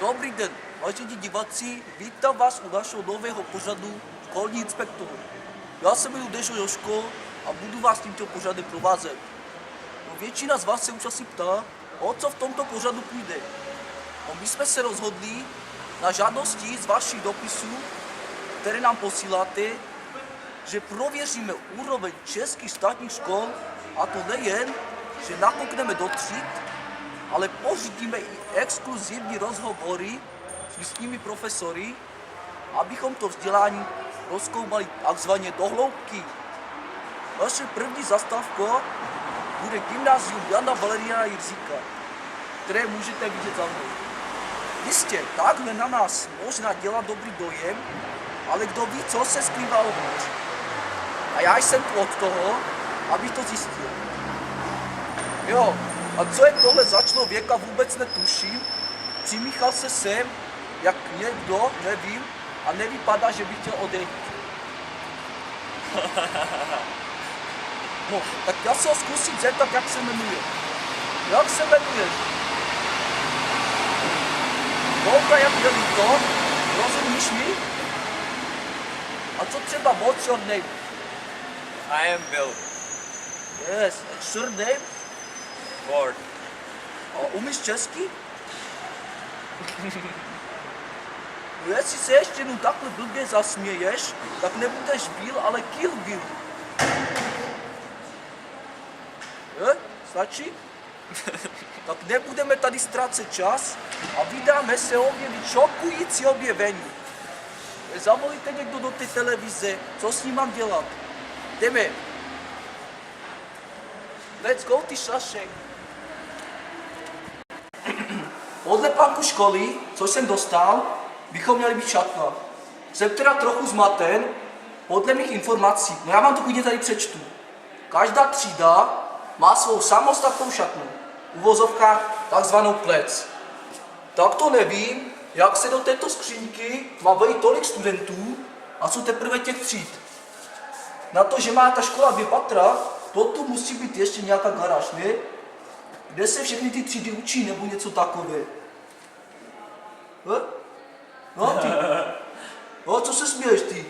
Dobrý den, vážení diváci, vítám vás u našeho nového pořadu Školní inspektor. Já se jmenuji Dežo Joško a budu vás tímto pořadem provázet. No, většina z vás se už asi ptá, o co v tomto pořadu půjde. No, my jsme se rozhodli na žádosti z vašich dopisů, které nám posíláte, že prověříme úroveň českých státních škol, a to nejen, že nakoukneme do tříd, ale pořídíme i exkluzivní rozhovory s místními profesory, abychom to vzdělání rozkoumali takzvaně do hloubky. Naše první zastávka bude gymnázium Jana Valeriana Jirzíka, které můžete vidět za mnou. Jistě, takhle na nás možná dělá dobrý dojem, ale kdo ví, co se skrývá uvnitř. A já jsem tu od toho, abych to zjistil. Jo, a co je tohle za člověka, vůbec netuším. Přimíchal se sem, jak někdo, nevím, a nevypadá, že by chtěl odejít. No, tak já se ho zkusím zeptat, jak se jmenuje. Jak se jmenuješ? Dobrá, jak je to? Rozumíš mi? A co třeba what's your name? I am Bill Yes, and surname? Ford. A umíš česky? No, jestli se ještě jednou takhle blbě zasměješ, tak nebudeš Bill, ale Kill Bill. Stačí? Tak nebudeme tady ztrácet čas a vydáme se objevit šokující objevení. Zavolíte někdo do té televize, co s ním mám dělat? Jdeme. Let's go, ty šašek. Podle plánku školy, co jsem dostal, bychom měli být šatna. Jsem teda trochu zmaten, podle mých informací, no já vám to klidně tady přečtu. Každá třída má svou samostatnou šatnu, v uvozovkách takzvanou klec. Tak to nevím, jak se do této skřínky má vejít tolik studentů a jsou teprve těch tříd. Na to, že má ta škola 2 patra, to tu musí být ještě nějaká garáž, ne? Kde se všechny ty třídy učí, nebo něco takové? No ty, no, co se směješ ty?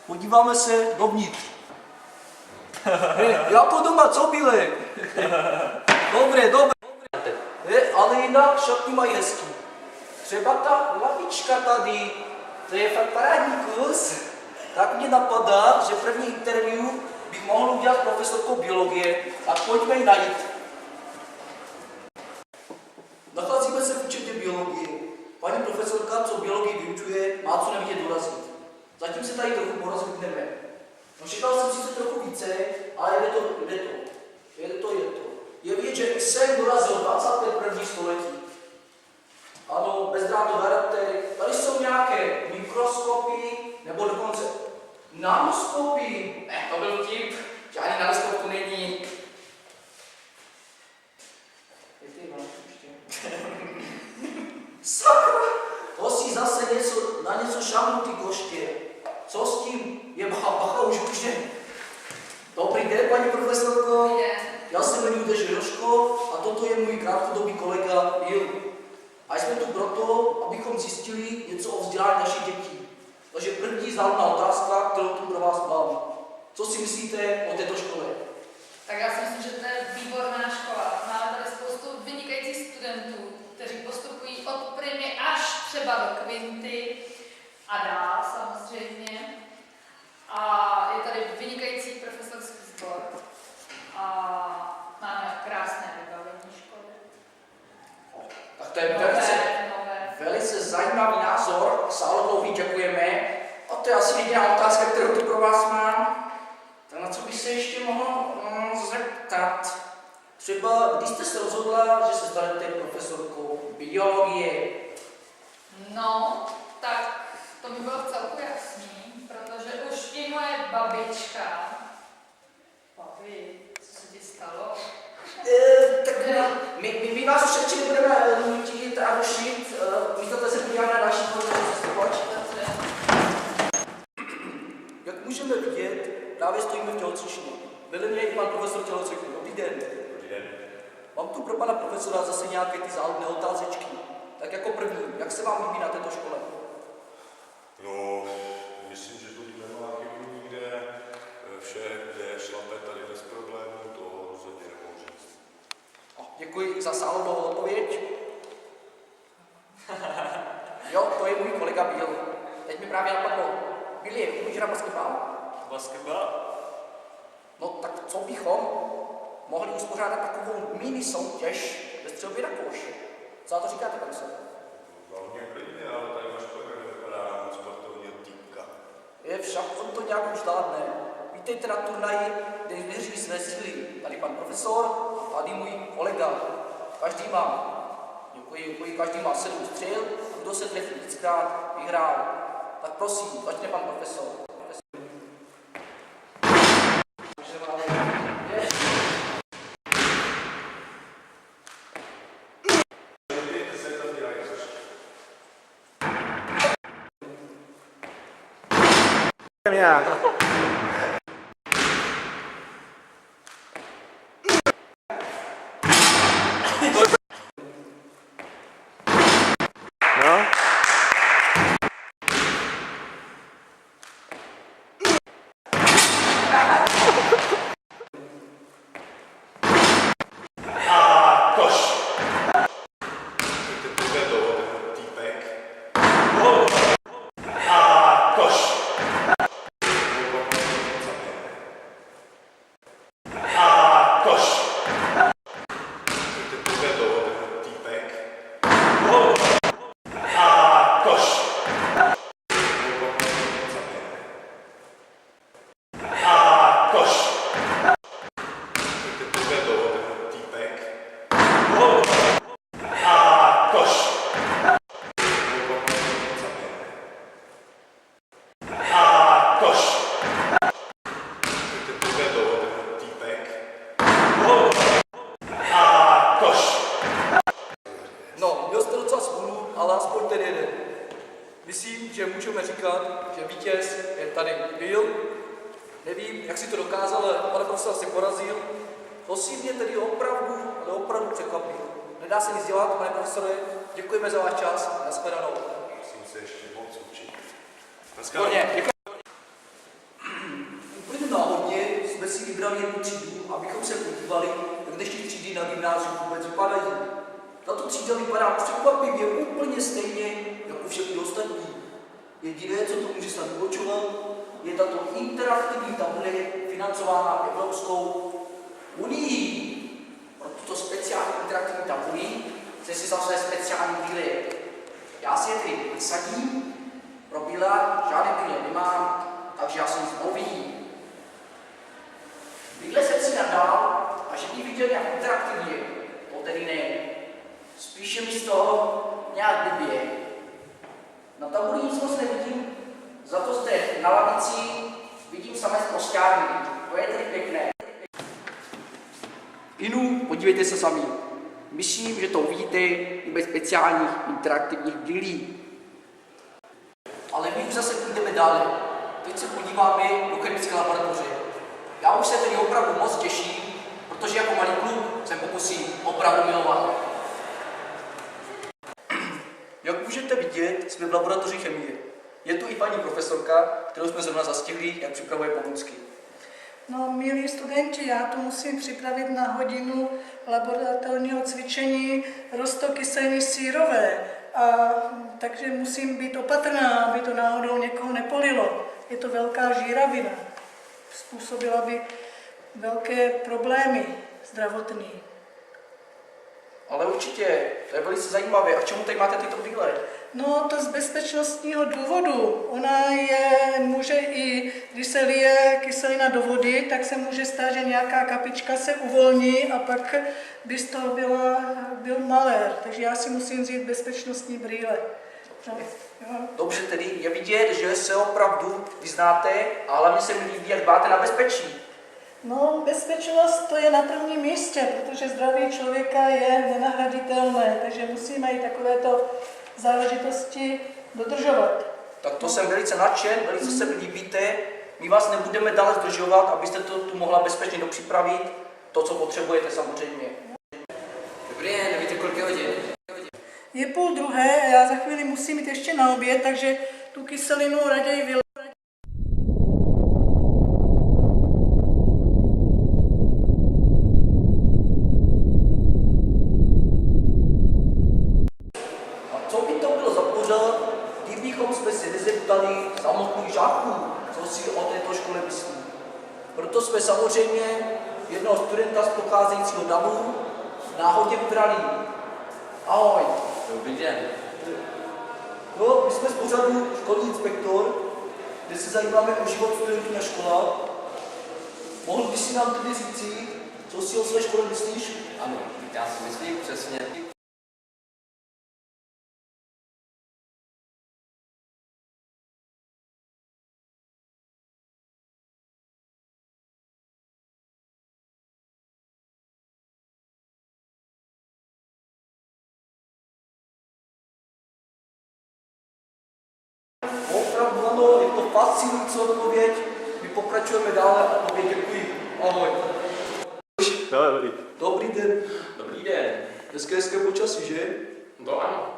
Podíváme se dovnitř. Jako doma, co byle? Dobré. Ale jinak šatny mají hezký. Třeba ta lavička tady, to je fakt parádní kus. Tak mě napadá, že první interview bych mohl udělat profesorkou biologie, tak pojďme ji najít. Nacházíme se v učebně biologie. Paní profesorka, co biologii vyučuje, má co nevidět dorazit. Zatím se tady trochu porozhodneme. No, čekal jsem sice trochu více, ale jde to. Je vidět, že i sem dorazil 21. století. Ano, bezdrátové adaptéry. Tady jsou nějaké mikroskopy, nebo dokonce nanoskopy. To byl vtip. Žádný nanoskop tu není. Sakra, to si zase na něco šamnutý koště. Co s tím? Je bacha už kuže. Dobrý den, paní profesorko. Já se jmenuji Dežo Joško a toto je můj krátkodobý kolega Bill. A jsme tu proto, abychom zjistili něco o vzdělání našich dětí. Takže první známá otázka, kterou tu pro vás mám. Co si myslíte o této škole? Tak já si myslím, že to je výborná škola. Máme tady spoustu vynikajících studentů, kteří postupují od primy až třeba do kvinty a dál samozřejmě. A je tady vynikající profesorský sbor. A máme krásné vybavení školy. Tak to je Nové. velice zajímavý názor. Sáhodlouhý děkujeme. A to je asi jediná otázka, kterou tu pro vás mám. Tak na co bych se ještě mohl zeptat? Třeba, když jste se rozhodla, že se stanete profesorkou biologie? No, tak To mi bylo vcelku jasný, protože už i moje babička... Papi, co se ti stalo? Tak my vás už radši nebudeme nutit a rušit. Místo toho se podíváme na další pořad. Jak můžeme vidět, právě stojíme v tělocvičně. Vedle mě je i pan profesor tělocvičny. Dobrý den. Dobrý den. Mám tu pro pana profesora zase nějaké ty záludné otázečky. Tak jako první, jak se vám líbí na této škole? No, myslím, že to nemá chybu nikde. Vše jde, šlape tady bez problémů, to rozhodně nemohu říct. Děkuji za záludnou odpověď. Jo, to je můj kolega Bill. Teď mi právě napadlo. Billy, umíš hrát basketbal? Basketball? No tak co bychom mohli uspořádat takovou mini soutěž ve střelbě na koš? Co na to říkáte, pane profesor? Hlavně klidně, ale tady váš kolega nevypadá na moc sportovního týpka. Je však on to nějak už zvládne. Vítejte na turnaji, kde věří své síly. Tady pan profesor a tady můj kolega. Každý má, děkuji, každý má 7 střel a kdo se trefí víckrát, vyhrál. Tak prosím, začne pan profesor. No, měl jste docela smůlu, ale aspoň ten jeden. Myslím, že můžeme říkat, že vítěz je tady Bill. Nevím, jak si to dokázal, ale pane profesor si porazil. Prosím mě tedy opravdu, ale opravdu překvapil. Nedá se nic dělat, pane profesore. Děkujeme za váš čas. Nashledanou. Musím se ještě moc učit. Výborně, děkuji. Úplně náhodně jsme si vybrali jednu třídu, abychom se podívali, jak dnešní třídy na gymnáziu vůbec vypadají. Tato třída vypadá překvapivě úplně stejně jako všechny ostatní. Jediné, co to může snad vybočovat, je tato interaktivní tabule financovaná Evropskou unii. Pro tuto speciální interaktivní tabuli jsem si vzal své speciální brýle. Já si je tedy nasadím, pro Billa žádné brýle nemám, takže já jsem znový. Brýle jsem si nadal a že bych viděl nějak interaktivně, to tedy ne. Spíše mi z toho nějak blbě. Na tabuli nic moc nevidím, za to zde na lavici vidím samé zprosťárny. To je tedy pěkné. Inu, podívejte se sami. Myslím, že to uvidíte i bez speciálních interaktivních brýlí. Ale my už zase půjdeme dále. Teď se podíváme do chemické laboratoře. Já už se tedy opravdu moc těším, protože jako malý kluk jsem pokusím opravdu milovat. Jak můžete vidět, jsme v laboratoři chemie. Je tu i paní profesorka, kterou jsme zrovna zastihli, jak připravuje pomůcky. No, milí studenti, já tu musím připravit na hodinu laboratorního cvičení roztokyseliny sírové, takže musím být opatrná, aby to náhodou někoho nepolilo. Je to velká žíravina, způsobila by velké problémy zdravotní. Ale určitě, to je velice zajímavé. A k čemu tady máte tyto brýle? No, to z bezpečnostního důvodu. Ona může i, když se lije kyselina do vody, tak se může stát, že nějaká kapička se uvolní a pak by z toho byl malér. Takže já si musím vzít bezpečnostní brýle. Jo. Dobře, tedy je vidět, že se opravdu vyznáte, a hlavně se mi líbí, jak dbáte na bezpečí. No, bezpečnost to je na prvním místě, protože zdraví člověka je nenahraditelné, takže musíme i takovéto záležitosti dodržovat. Tak to jsem velice nadšen, velice se mi líbíte. My vás nebudeme dále zdržovat, abyste to tu mohla bezpečně dopřipravit. To, co potřebujete samozřejmě. Dobrý den, nevíte, kolik je hodin? Je 12:30 a já za chvíli musím jít ještě na oběd, takže tu kyselinu raději vyleju. A co by to bylo za pořad, kdybychom jsme se nezeptali samotných žáků, co si o této škole myslí. Proto jsme samozřejmě jednoho studenta z pocházejícího davu náhodně vybrali. Ahoj. Dobrý den. No, my jsme z pořadu Školní inspektor, kde se zajímáme o život studentů na školách. Mohl bys si nám tedy říci, co si o své škole myslíš? Ano, já si myslím přesně. Opravdu ano, je to fascinující odpověď. My pokračujeme dále a tobě děkuji. Ahoj. Dobrý den. Dobrý den. Dneska je hezké počasí, že? No ano.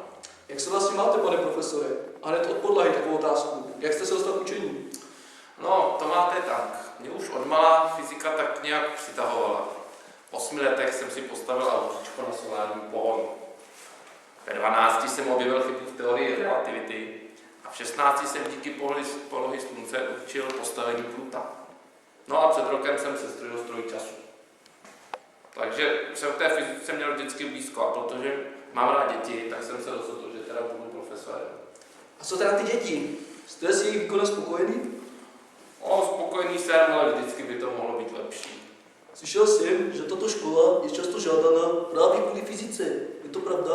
Jak se vlastně máte, pane profesore? A hned od podlahy takovou otázku. Jak jste se dostal k učení? No, to máte tak. Mě už odmala fyzika tak nějak přitahovala. V 8 letech jsem si postavil autíčko na solární pohon. Ve 12 jsem objevil chybu v teorii relativity a v 16 jsem díky polohy slunce učil postavení Pluta. No a před rokem jsem se strojil stroj času. Takže jsem v té fyzice měl vždycky blízko a protože mám rád děti, tak jsem se rozhodl, že teda budu profesorem. A co teda ty děti? Jste s jejich výkonem spokojený? No, spokojený jsem, ale vždycky by to mohlo být lepší. Slyšel jsem, že tato škola je často žádaná právě kvůli fyzice. Je to pravda?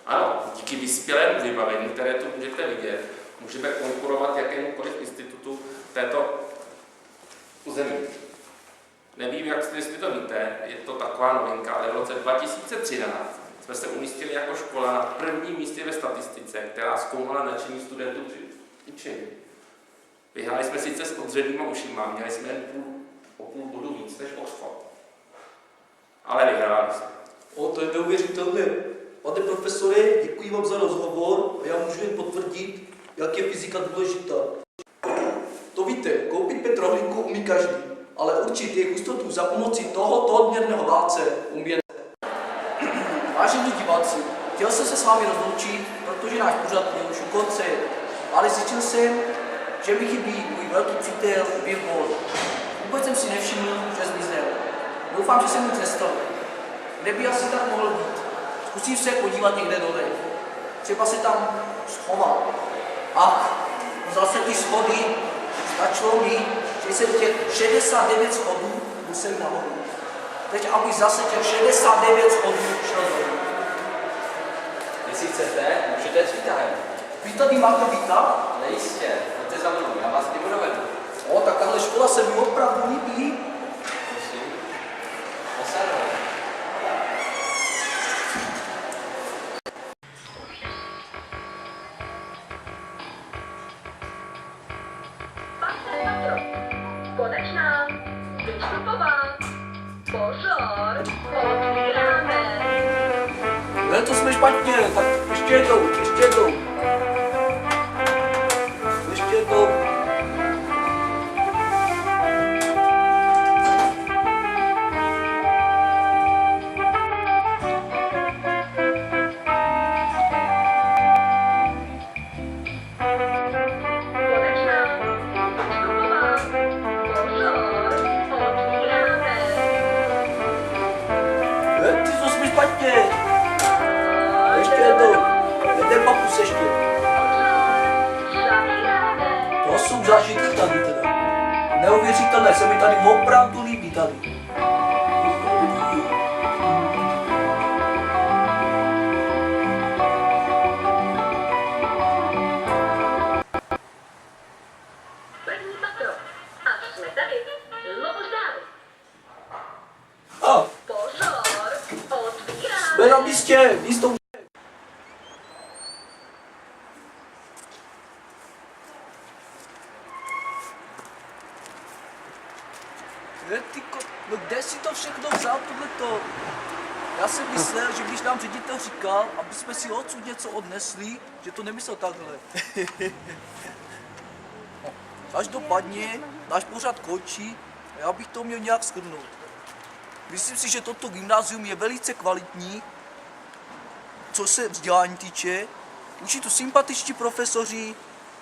Ano, díky vyspělému vybavení, které tu můžete vidět, můžeme konkurovat jakémukoliv institutu této území. Nevím, jestli to víte, je to taková novinka, ale v roce 2013 jsme se umístili jako škola na prvním místě ve statistice, která zkoumala nadšení studentů při učení. Vyhráli jsme sice s odřenýma ušima, měli jsme jen o půl bodu víc než Oxford. Ale vyhráli jsme. O, to je neuvěřitelné. Pane profesore, děkuji vám za rozhovor a já můžu jen potvrdit, jak je fyzika důležitá. To víte, koupit pět rohlíků umí každý, ale určit jejich hustotu za pomoci tohoto odměrného válce umí jen. Vážení diváci, chtěl jsem se s vámi rozloučit, protože náš pořad je už u konce, ale zjistil jsem, že mi chybí můj velký přítel Bill Ball. Vůbec jsem si nevšiml, že zmizel. Doufám, že se nic nestalo. Kde by asi tak mohl být? Zkusím se podívat někde dole. Třeba se tam schoval. Ach, zase ty schody. Stačilo mi, že jsem těch 69 schodů musel nahoru. Teď, abych zase těch 69 schodů šel dolů. Jestli chcete, můžete jít tady. Vy tady máte vítat? Ale jistě, pojďte za mnou, já vás tím dovedu. O, tak tahle škola se mi opravdu líbí. Prosím. Posadou. Konečná, vystupová, pozor, otvíráme. Ne, to jsme špatně, tak ještě jednou, ještě jednou. Ještě jednou. Konečná, vystupová, pozor, otvíráme. Ne, ty to jsme špatně. Ještě jednou. Jeden pakus ještě. Zavíráme. To jsou zážitky tady teda. Neuvěřitelné, se mi tady opravdu líbí tady. je na místě, místo. No kde si to všechno vzal, tohleto? Já jsem myslel, že když nám ředitel říkal, aby jsme si odsud něco odnesli, že to nemyslel takhle. No, každopádně náš pořad končí a já bych to měl nějak shrnout. Myslím si, že toto gymnázium je velice kvalitní, co se vzdělání týče. Učí tu sympatičtí profesoři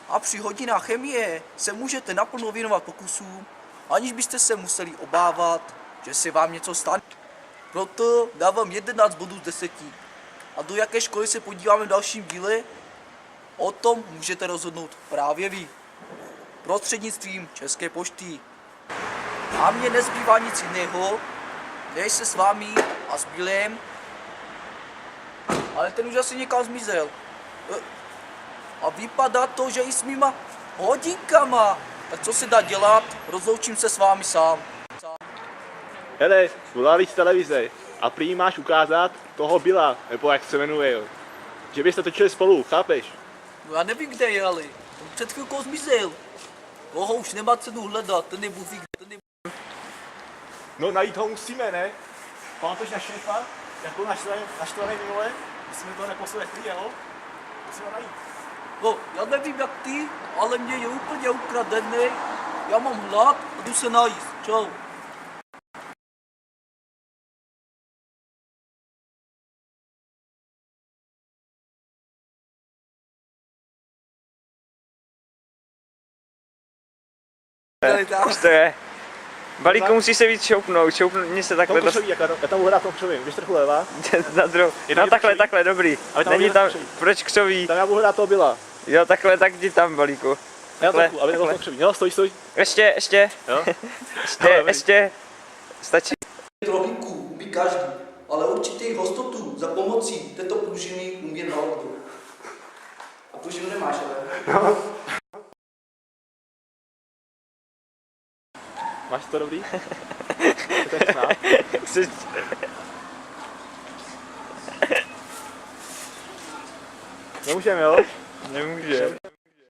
a při hodinách chemie se můžete naplno věnovat pokusům, aniž byste se museli obávat, že se vám něco stane. Proto dávám 11 bodů z 10. A do jaké školy se podíváme v dalším díle? O tom můžete rozhodnout právě vy. Prostřednictvím České pošty. A mně nezbývá nic jiného, než se s vámi a s Bílem, ale ten už asi někam zmizel. A vypadá to, že i s mýma hodinkama. Tak co se dá dělat, rozloučím se s vámi sám. Hele, volali z televize a prý máš ukázat toho Billa, nebo jak se jmenuje, jo. Že byste točili spolu, chápeš? No já nevím, kde je, ale on před chvilkou zmizel. Toho už nemá cenu hledat, ten je bůh ví, kde, ten je... No najít ho musíme, ne? Pamatuješ na šéfa? Jak byl naštvaný minule? My jsme to neposlali prý, jo? Musíme ho najít. No, já nevím jak ty, ale mě je úplně ukradený. Já mám hlad a jdu se najíst. Čau. Už to je. Balíku musíš se víc šoupni se takhle Tom já tam budu hrát tom křovím, víš trochu leva? na druhou. No takhle, dobrý. Ale tam Není bude tam, křoví. proč křoví? Tam já budu hrát toho Billa. Jo, takhle, tak jdi tam, Balíku. Já Takhle, trochu, aby nebylo tom křovím. Jo, stoj. Ještě. Jo? Ještě. Stačí. Rohlíků umí každý, ale určitých hostotů za pomocí této pružiny umí na ledru. A pružinu nemáš, ale? Máš to dobrý? To je snad. Nemůžeme, jo? Nemůže.